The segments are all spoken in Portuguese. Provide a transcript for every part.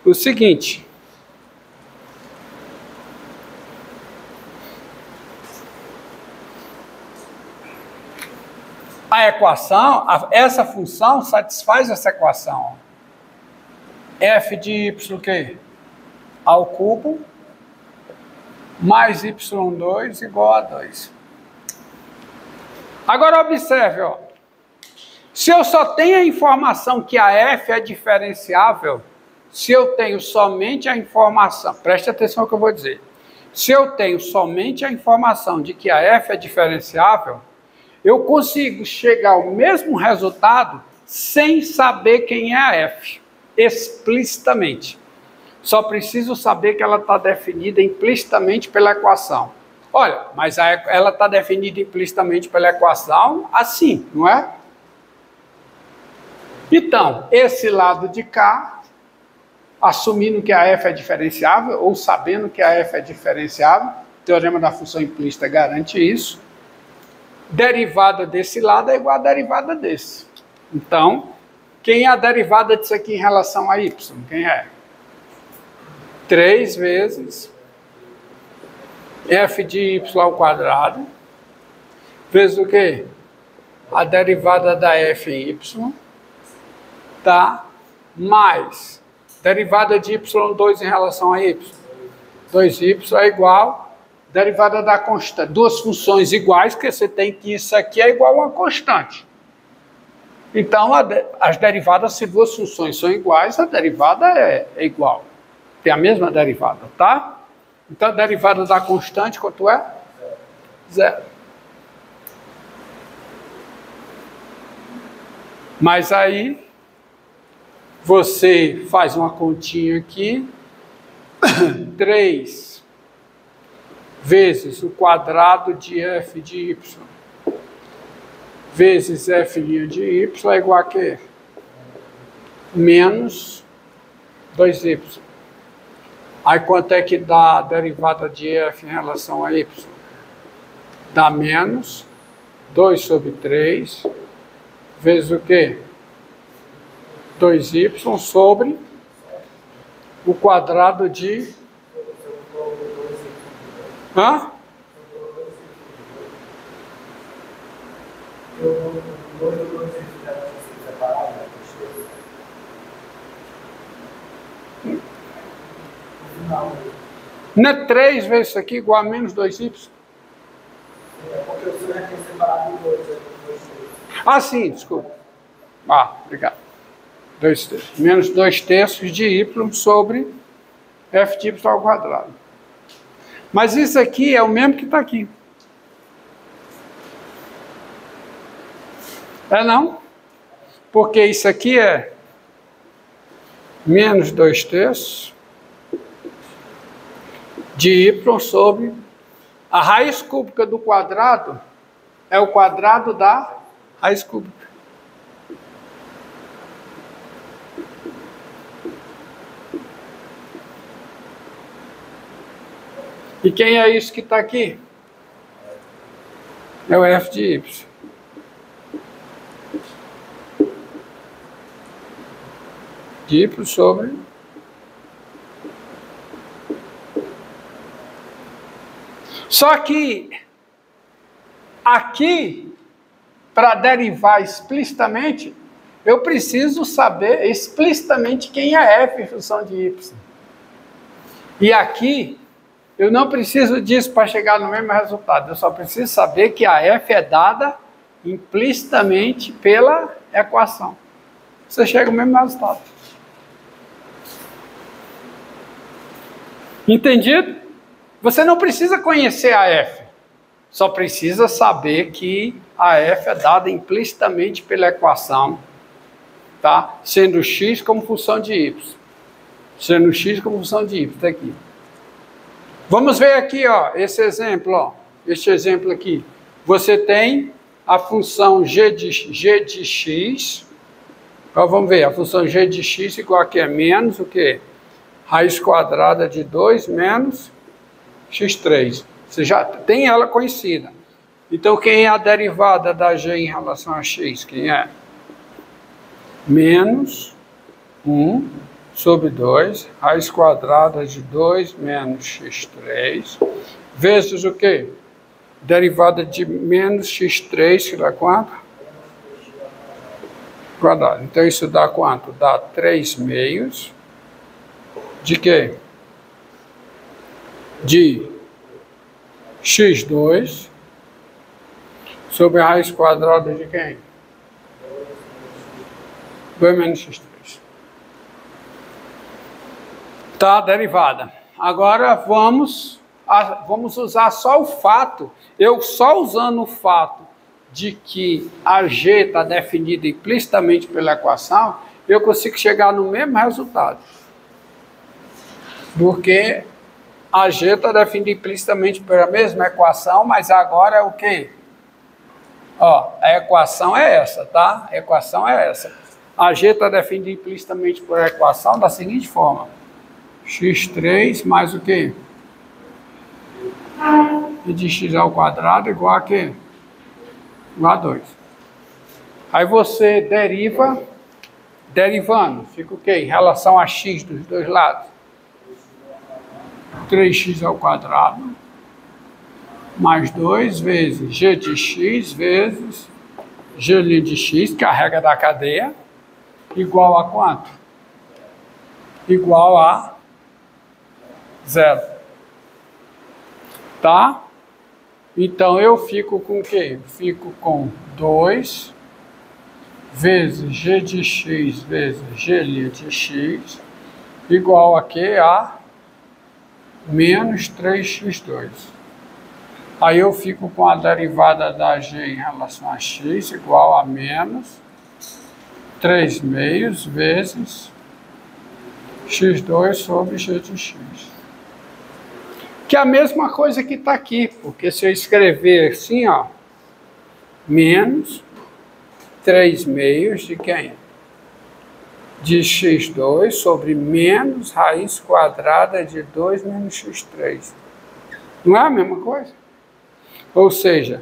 o seguinte. A equação, essa função satisfaz essa equação. F de y o quê? Ao cubo mais y2 igual a 2. Agora observe, ó. Se eu só tenho a informação que a f é diferenciável, se eu tenho somente a informação, preste atenção no que eu vou dizer. Se eu tenho somente a informação de que a f é diferenciável, eu consigo chegar ao mesmo resultado sem saber quem é a f, explicitamente. Só preciso saber que ela está definida implicitamente pela equação. Olha, mas ela está definida implicitamente pela equação assim, não é? Então, esse lado de cá, assumindo que a f é diferenciável, ou sabendo que a f é diferenciável, o teorema da função implícita garante isso, derivada desse lado é igual a derivada desse. Então, quem é a derivada disso aqui em relação a y? Quem é? 3 vezes f de y ao quadrado, vezes o quê? A derivada da f em y, tá? Mais derivada de y2 em relação a y. 2y é igual derivada da constante. Duas funções iguais, que você tem que isso aqui é igual a uma constante. Então, as derivadas, se duas funções são iguais, a derivada é igual. Tem a mesma derivada, tá? Então, a derivada da constante, quanto é? 0. Mas aí, você faz uma continha aqui, 3 vezes o quadrado de f de y, vezes f' de y é igual a quê? Menos 2y. Aí quanto é que dá a derivada de f em relação a y? Dá menos 2 sobre 3, vezes o quê? 2y sobre o quadrado de... Hã? Não é 3 vezes isso aqui igual a menos 2y? É porque o senhor já tem separado em 2. Ah, sim, desculpa. Ah, obrigado. Menos 2 terços de y sobre f de y ao quadrado. Mas isso aqui é o mesmo que está aqui. É não? Porque isso aqui é menos 2 terços de y sobre a raiz cúbica do quadrado é o quadrado da raiz cúbica. E quem é isso que está aqui? É o f de y. De y sobre... Só que aqui, para derivar explicitamente, eu preciso saber explicitamente quem é f em função de y. E aqui, eu não preciso disso para chegar no mesmo resultado. Eu só preciso saber que a f é dada implicitamente pela equação. Você chega ao mesmo resultado. Entendido? Você não precisa conhecer a f. Só precisa saber que a f é dada implicitamente pela equação, tá? Sendo x como função de y. Sendo x como função de y, tá aqui. Vamos ver aqui, ó, esse exemplo, ó. Este exemplo aqui. Você tem a função g de x. Então, vamos ver, a função g de x igual a que é menos o quê? Raiz quadrada de 2 menos x3. Você já tem ela conhecida. Então, quem é a derivada da g em relação a x? Quem é? Menos 1 sobre 2, raiz quadrada de 2 menos x3, vezes o quê? Derivada de menos x3, que dá quanto? Quadrado. Então, isso dá quanto? Dá 3 meios de quê? De x2 sobre a raiz quadrada de quem? 2 menos x3. Tá, derivada. Agora vamos usar só o fato. Eu só usando o fato de que a G está definida implicitamente pela equação, eu consigo chegar no mesmo resultado. Porque a G está definida implicitamente pela mesma equação, mas agora é o quê? Ó, a equação é essa, tá? A equação é essa. A G está definida implicitamente por equação da seguinte forma. x3 mais o quê? E de x ao quadrado igual a quê? Igual a 2. Aí você derivando, fica o quê? Em relação a x dos dois lados. 3x ao quadrado mais 2 vezes g de x vezes g' de x, que é a regra da cadeia, igual a quanto? Igual a 0. Tá? Então, eu fico com o quê? Fico com 2 vezes g de x vezes g' de x igual a quê? A menos 3x2. Aí eu fico com a derivada da g em relação a x igual a menos 3 meios vezes x2 sobre g de x. Que é a mesma coisa que está aqui, porque se eu escrever assim, ó, menos 3 meios de quem? De x2 sobre menos raiz quadrada de 2 menos x3. Não é a mesma coisa? Ou seja,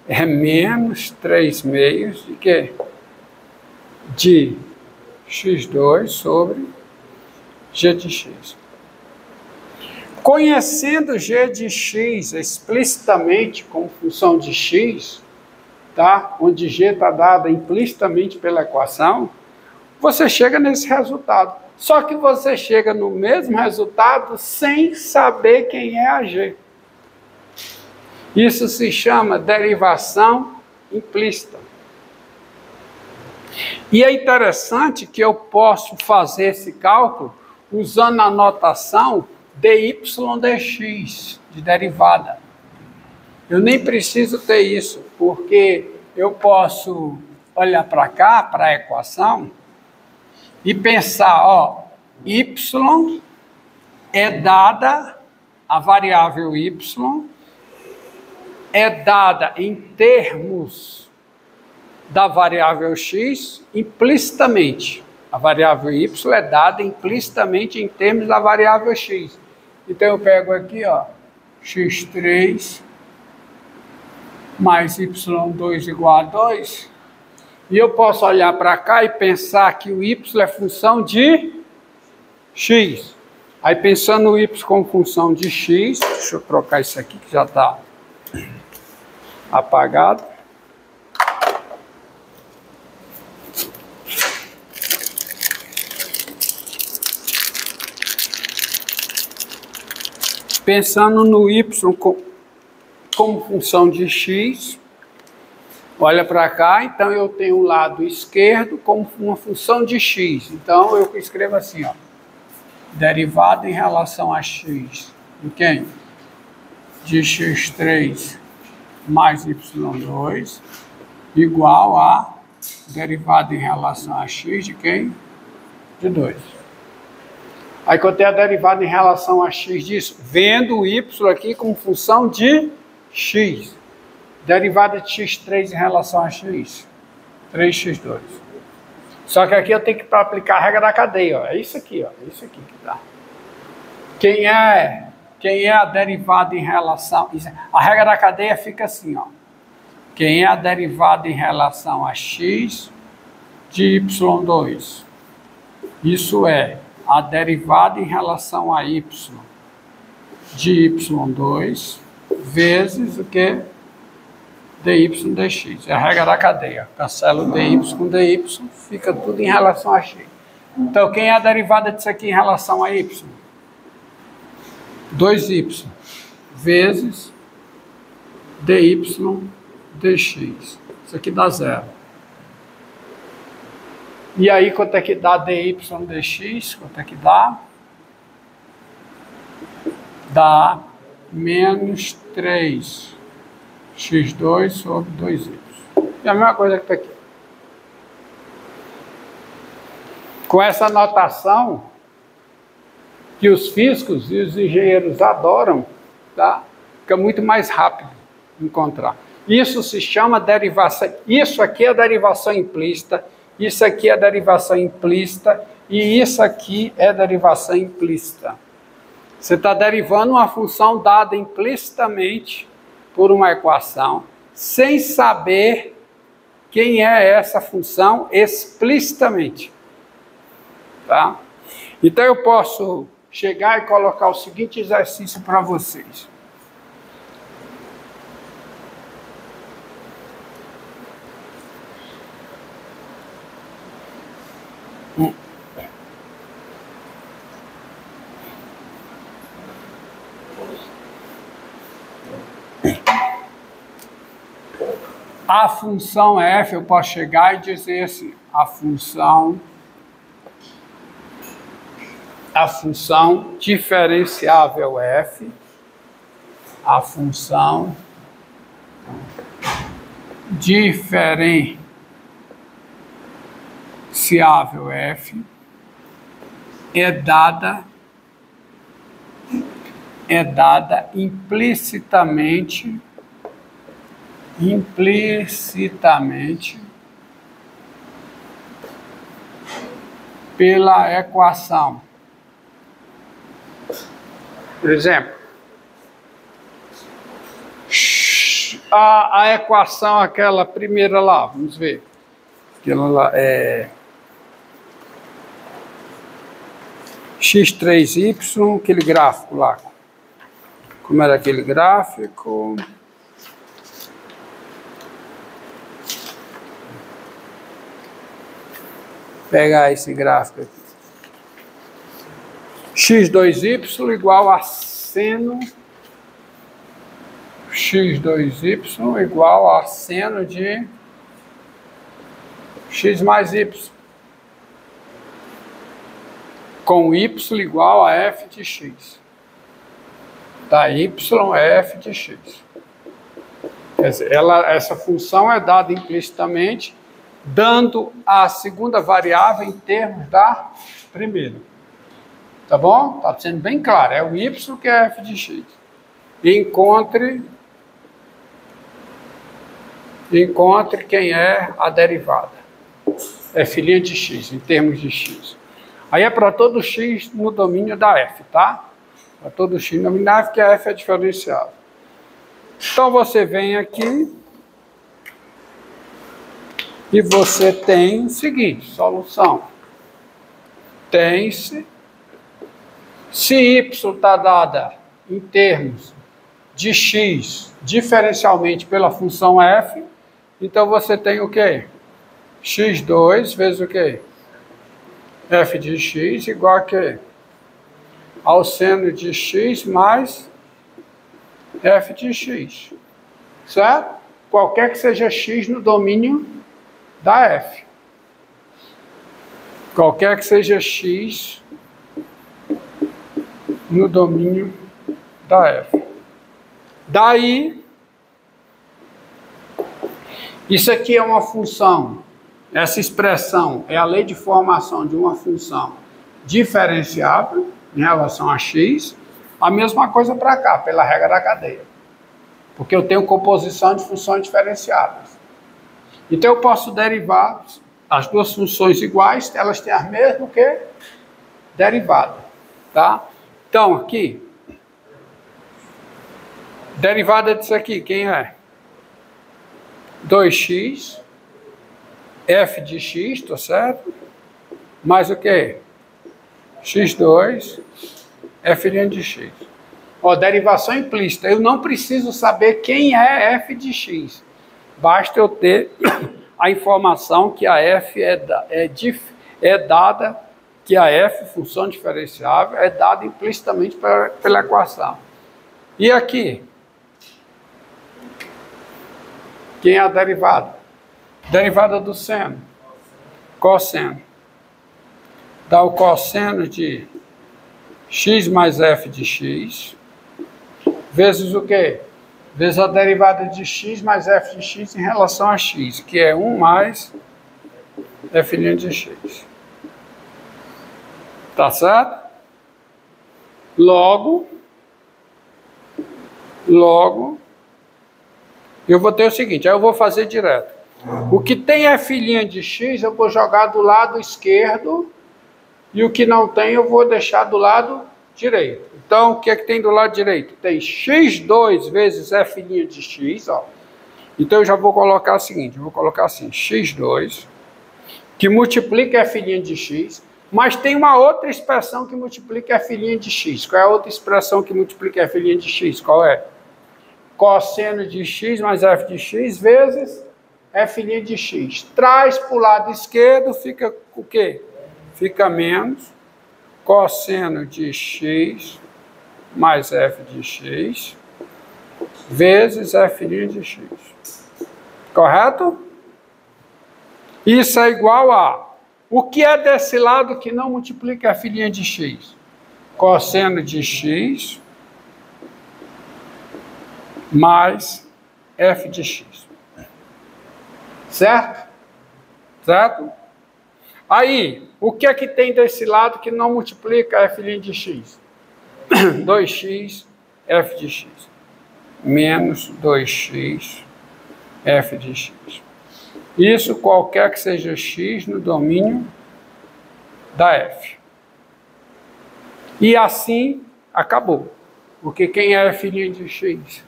é menos 3 meios de quê? De x2 sobre g de x. Conhecendo g de x explicitamente como função de x, tá? Onde g está dada implicitamente pela equação, você chega nesse resultado. Só que você chega no mesmo resultado sem saber quem é a g. Isso se chama derivação implícita. E é interessante que eu posso fazer esse cálculo usando a notação dy dx, de derivada. Eu nem preciso ter isso, porque eu posso olhar para cá, para a equação, e pensar, ó, y é dada, a variável y é dada em termos da variável x implicitamente. A variável y é dada implicitamente em termos da variável x. Então eu pego aqui, ó, x3 mais y2 igual a 2, e eu posso olhar para cá e pensar que o y é função de x. Aí pensando no y como função de x, deixa eu trocar isso aqui que já está apagado. Pensando no y como função de x, olha para cá, então eu tenho o lado esquerdo como uma função de x. Então eu escrevo assim, ó, derivada em relação a x de quem? De x3 mais y2 igual a derivada em relação a x de quem? De 2. Aí que eu tenho a derivada em relação a x disso, vendo o y aqui como função de x. Derivada de x3 em relação a x, 3x2. Só que aqui eu tenho que aplicar a regra da cadeia, ó. É isso aqui, ó. É isso aqui que dá. Quem é a derivada em relação... A regra da cadeia fica assim, ó. Quem é a derivada em relação a x de y2? Isso é a derivada em relação a y de y2 vezes o que? dy dx. É a regra da cadeia. Cancelo dy com dy, fica tudo em relação a x. Então, quem é a derivada disso aqui em relação a y? 2y vezes dy dx. Isso aqui dá zero. E aí, quanto é que dá dy dx? Quanto é que dá? Dá menos 3 x2 sobre 2y. É a mesma coisa que está aqui. Com essa notação que os físicos e os engenheiros adoram, tá? Fica muito mais rápido encontrar. Isso se chama derivação. Isso aqui é derivação implícita, isso aqui é derivação implícita e isso aqui é derivação implícita. Você está derivando uma função dada implicitamente por uma equação, sem saber quem é essa função explicitamente. Tá? Então eu posso chegar e colocar o seguinte exercício para vocês. A função f, eu posso chegar e dizer assim, a função diferenciável f, a função diferenciável f é dada implicitamente pela equação. Por exemplo, a equação, aquela primeira lá, vamos ver. Aquela lá é x3y, aquele gráfico lá. Como era aquele gráfico? Pegar esse gráfico aqui. x2y igual a seno x2y igual a seno de x mais y, com y igual a f de x. Da y é f de x. Quer dizer, essa função é dada implicitamente, dando a segunda variável em termos da primeira. Tá bom? Está sendo bem claro. É o y que é f de x. Encontre quem é a derivada. É filhinha de x, em termos de x. Aí é para todo x no domínio da f, tá? Para todo x no domínio da f, que a f é diferenciável. Então você vem aqui e você tem o seguinte, solução. Tem-se, se y está dada em termos de x diferencialmente pela função f, então você tem o quê? x2 vezes o quê? F de x igual a quê? Ao seno de x mais f de x. Certo? Qualquer que seja x no domínio da f. Qualquer que seja x no domínio da f. Daí, isso aqui é uma função. Essa expressão é a lei de formação de uma função diferenciável em relação a x. A mesma coisa para cá, pela regra da cadeia. Porque eu tenho composição de funções diferenciadas. Então eu posso derivar as duas funções iguais, elas têm a mesma que derivada. Tá? Então aqui, derivada disso aqui, quem é? 2x, f de x, tá certo? Mais o quê? x2 f' de x. Ó, derivação implícita. Eu não preciso saber quem é f de x. Basta eu ter a informação que a f é dada, que a f, função diferenciável, é dada implicitamente pela equação. E aqui? Quem é a derivada? Derivada do seno. Cosseno. Dá o cosseno de x mais f de x, vezes o quê? Vezes a derivada de x mais f de x em relação a x, que é 1 mais f' de x. Tá certo? Logo, eu vou ter o seguinte, aí eu vou fazer direto. O que tem f' de x, eu vou jogar do lado esquerdo, e o que não tem, eu vou deixar do lado direito. Então, o que é que tem do lado direito? Tem x2 vezes f' de x, ó. Então, eu já vou colocar o seguinte, eu vou colocar assim, x2, que multiplica f' de x, mas tem uma outra expressão que multiplica f' de x. Qual é a outra expressão que multiplica f' de x? Qual é? Cosseno de x mais f de x vezes f' de x. Traz para o lado esquerdo, fica o quê? Fica menos cosseno de x mais f de x vezes f' de x. Correto? Isso é igual a... O que é desse lado que não multiplica f' de x? Cosseno de x mais f de x. Certo? Certo? Aí, o que é que tem desse lado que não multiplica f' de x? 2x f de x. Menos 2x f de x. Isso qualquer que seja x no domínio da f. E assim, acabou. Porque quem é f' de x?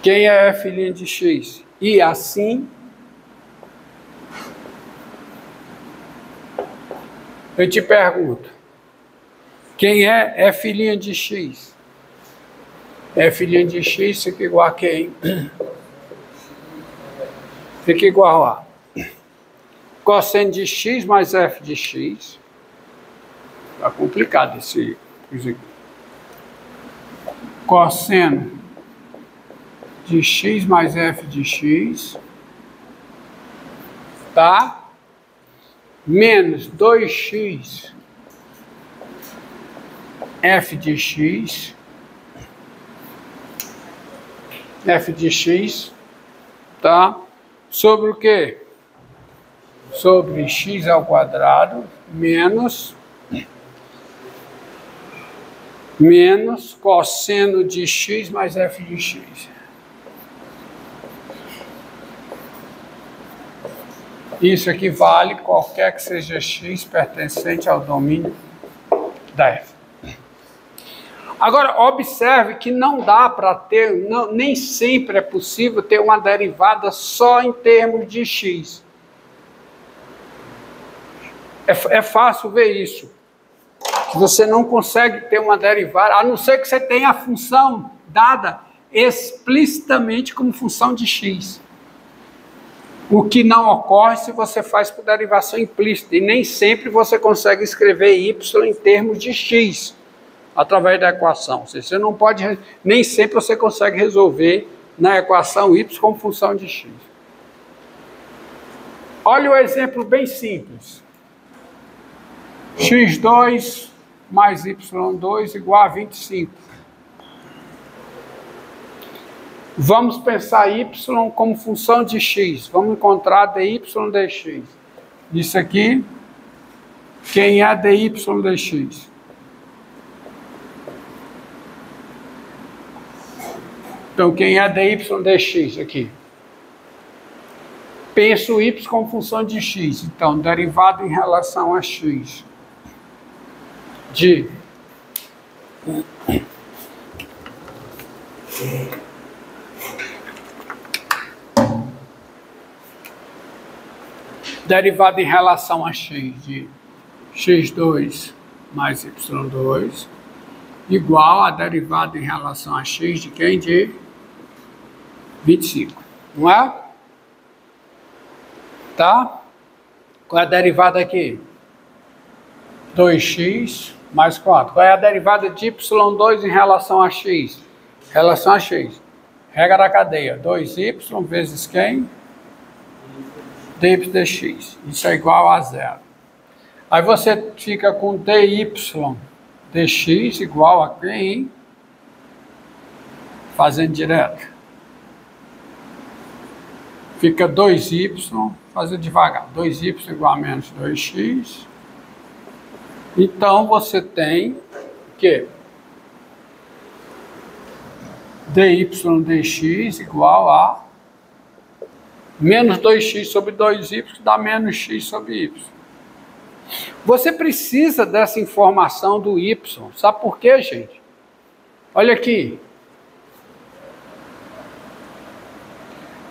Quem é f' de x? E assim, eu te pergunto, quem é f' de x? F' de x fica igual a quem? Fica igual a cosseno de x mais f de x. Está complicado esse aqui. Cosseno de x mais f de x, tá? Menos 2x f de x, tá? Sobre o quê? Sobre x ao quadrado, menos cosseno de x mais f de x. Isso equivale qualquer que seja x pertencente ao domínio da f. Agora, observe que não dá para ter, nem sempre é possível ter uma derivada só em termos de x. É fácil ver isso. Você não consegue ter uma derivada, a não ser que você tenha a função dada explicitamente como função de x. O que não ocorre se você faz por derivação implícita. E nem sempre você consegue escrever y em termos de x, através da equação. Você não pode, nem sempre você consegue resolver na equação y como função de x. Olha o exemplo bem simples. x2 mais y2 igual a 25. Vamos pensar y como função de x. Vamos encontrar dy dx. Isso aqui, quem é dy dx? Então, quem é dy dx aqui? Penso y como função de x. Então, derivado em relação a x de derivada em relação a x de x2 mais y2 igual a derivada em relação a x de quem? De 25, não é? Tá? Qual é a derivada aqui? 2x mais 4. Qual é a derivada de y2 em relação a x? Em relação a x. Regra da cadeia. 2y vezes quem? dy dx. Isso é igual a 0. Aí você fica com dy dx igual a quem? Fazendo direto. Fica 2y, fazer devagar. 2y igual a menos 2x. Então, você tem o quê? dy dx igual a menos 2x sobre 2y dá menos x sobre y. Você precisa dessa informação do y. Sabe por quê, gente? Olha aqui.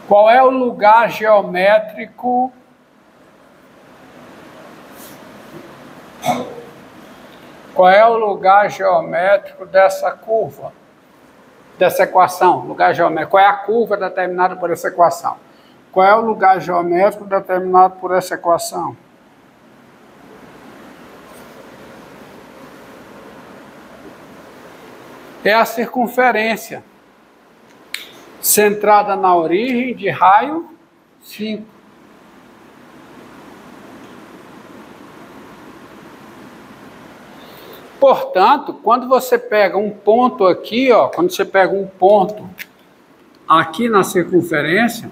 Qual é o lugar geométrico dessa curva? Dessa equação, lugar geométrico. Qual é a curva determinada por essa equação? Qual é o lugar geométrico determinado por essa equação? É a circunferência, centrada na origem de raio 5. Portanto, quando você pega um ponto aqui, ó, quando você pega um ponto aqui na circunferência,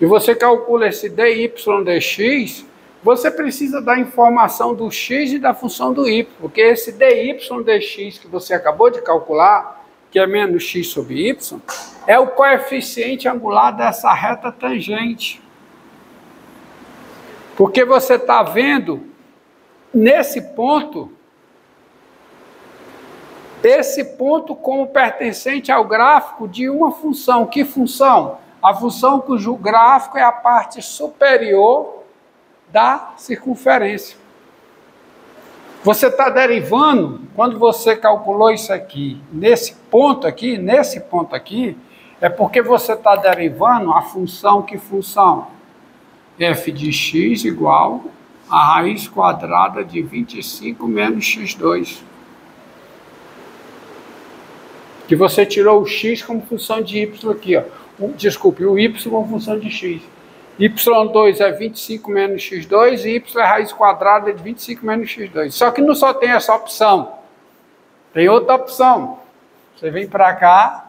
e você calcula esse dy dx, você precisa da informação do x e da função do y, porque esse dy dx que você acabou de calcular, que é menos x sobre y, é o coeficiente angular dessa reta tangente. Porque você está vendo, nesse ponto, esse ponto como pertencente ao gráfico de uma função. Que função? A função cujo gráfico é a parte superior da circunferência. Você está derivando, quando você calculou isso aqui, nesse ponto aqui, é porque você está derivando a função, que função? F de x igual a raiz quadrada de 25 menos x2. Que você tirou o x como função de y aqui, ó. Desculpe, o y como função de x. y2 é 25 menos x2 e y é raiz quadrada de 25 menos x2. Só que não só tem essa opção. Tem outra opção. Você vem para cá.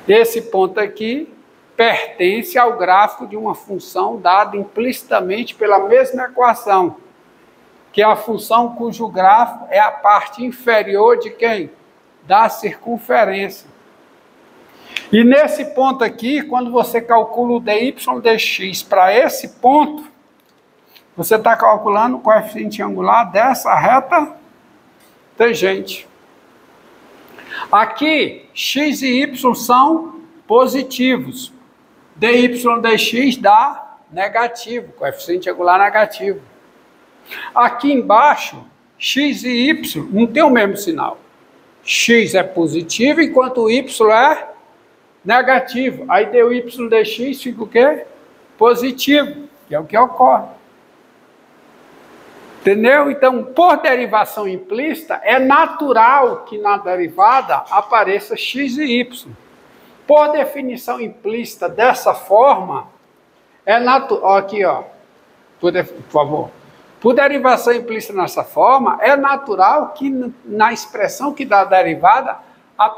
Esse ponto aqui pertence ao gráfico de uma função dada implicitamente pela mesma equação, que é a função cujo gráfico é a parte inferior de quem? Da circunferência. E nesse ponto aqui, quando você calcula o dy dx para esse ponto, você está calculando o coeficiente angular dessa reta tangente. Aqui, x e y são positivos. dy dx dá negativo, coeficiente angular negativo. Aqui embaixo, x e y não tem o mesmo sinal. X é positivo, enquanto o y é negativo. Aí dy dx fica o quê? Positivo, que é o que ocorre. Entendeu? Então, por derivação implícita, é natural que na derivada apareça x e y. Por definição implícita dessa forma, é natural. Aqui, ó. Por favor. Por derivação implícita nessa forma, é natural que na expressão que dá a derivada apareça